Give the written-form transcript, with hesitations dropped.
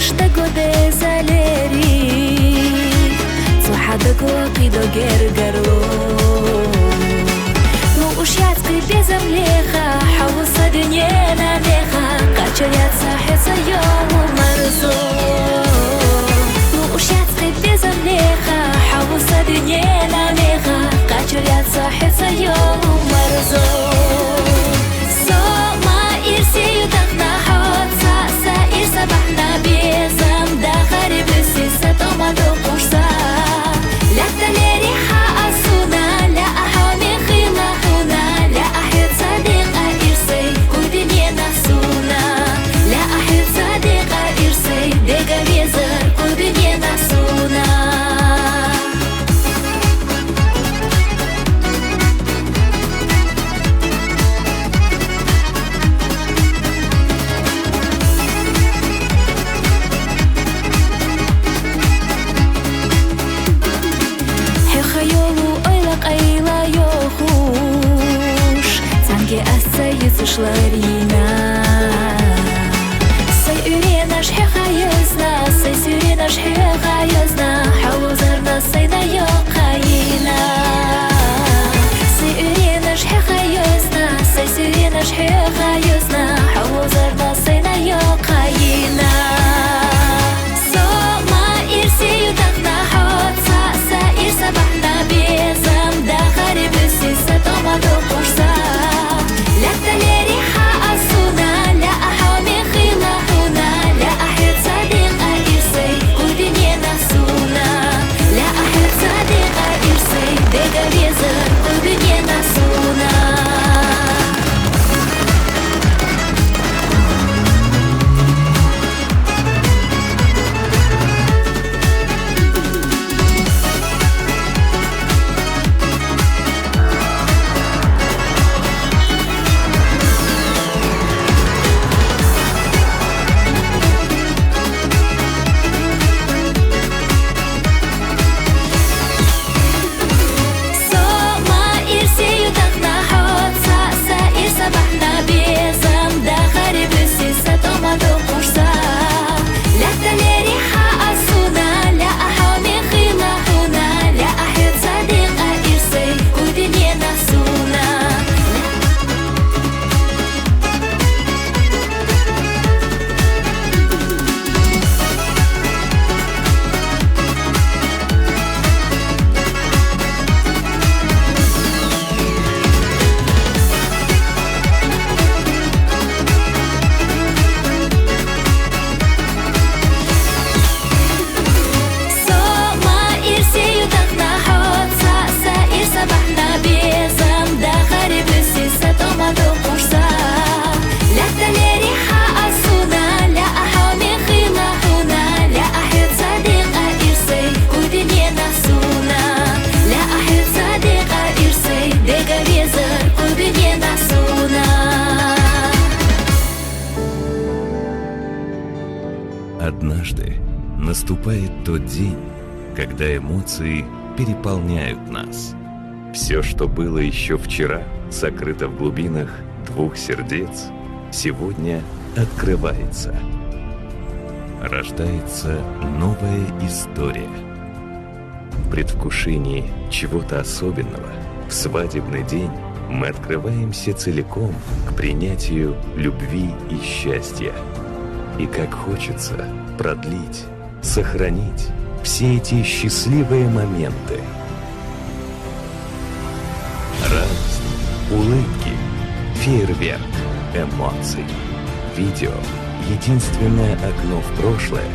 تشتاق دزاليري صحدك وقيدو جرجرو وشياتك بزمليخا حوصة دنيانا ميخا قاچريات صاحي يوم مرزو وشياتك بزمليخا حوصة دنيانا ميخا قاچريات صاحي يوم مرزو صباحنا بيزم داخل بسيسة طمدو قرصة لا تلي ريحة أصونا لا أحامي خيمة لا أحد صديقة إرسي ودنيا نفسونا لا أحد صديقة إرسي ديقا بيزر ودنيا نفسونا Шларина Сайурина шхеха язна Сайсурина шхеха язна Хавузарна сайна йокаина Сайурина шхеха язна Сайсурина шхеха язна Хавузарна сайна йокаина Сома ирси ютахна хотса Са ирса бахна безам Дахари бисиса томаду курса لا تلي ريحة أصونا لا أحامي خيمة هنا لا أحد صديقة إرسي ودنيا نفسونا لا أحد صديقة إرسي ديقا بيزر ودنيا نفسونا Однажды наступает тот день, когда эмоции переполняют нас. Все, что было еще вчера, сокрыто в глубинах двух сердец, сегодня открывается. Рождается новая история. В предвкушении чего-то особенного, в свадебный день мы открываемся целиком к принятию любви и счастья. И как хочется продлить, сохранить все эти счастливые моменты. Радость, улыбки, фейерверк, эмоций. Видео — единственное окно в прошлое,